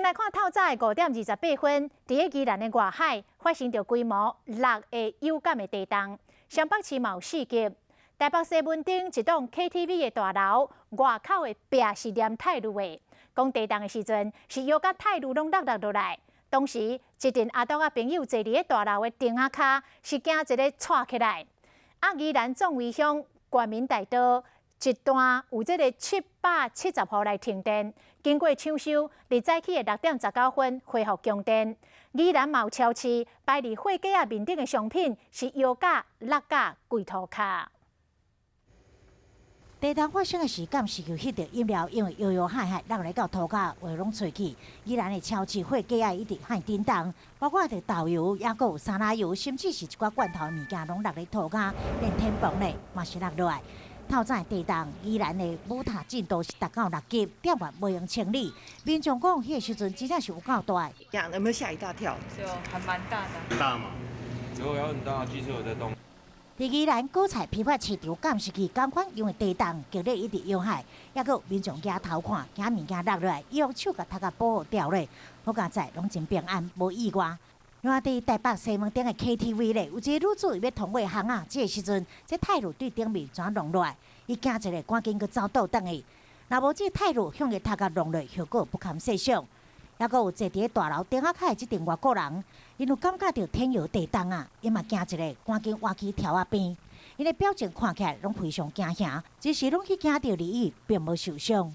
来看透早的5点28分，伫个宜兰的外海发生着规模6个有感的地动，双北市有4级。台北西门町一栋 KTV 的大楼外口的壁是连泰路的，讲地动的时阵是腰甲泰路拢落落来。当时一群阿斗仔朋友坐伫个大楼的顶仔骹，是惊一个窜起来。宜兰壮围乡冠民大道一段有这个770户来停电，经过抢修，伫早起的6点19分恢复供电。宜兰有超市摆伫货架面顶的商品是腰架、落架、柜涂骹。地动发生的时间是由迄个饮料因为摇摇海海落来到涂骹，话拢吹起。宜兰的超市货架一直海震动，包括着豆油，也阁有沙拉油，甚至是一寡罐头物件拢落来涂骹，连天棚咧嘛是落落来。透早地动，宜兰的母塔进度是达到6级，店员无用清理。民众讲，迄个时阵真正是有够大。有没有吓一大跳？就还蛮大的。很大嘛？如果要很大，汽车有在动。伫宜兰果菜批发市场监视器监管，因为地动激烈一直摇海，也阁有民众举头看，惊物件落落来，伊用手甲头壳保护掉咧。好佳在拢真平安，无意外。另外，伫台北西门町的 KTV 咧，有一个女子要通过巷啊，这个时阵，这泰路对顶面全弄落来，伊惊一个，赶紧去走倒转去。若无这泰路向伊头壳弄落，效果不堪设想。也阁有坐伫大楼顶仔骹的即阵外国人，因有感觉到天摇地动啊，伊嘛惊一个，赶紧挖起条仔边。因的表情看起来拢非常惊吓，只是拢去惊到而已，并无受伤。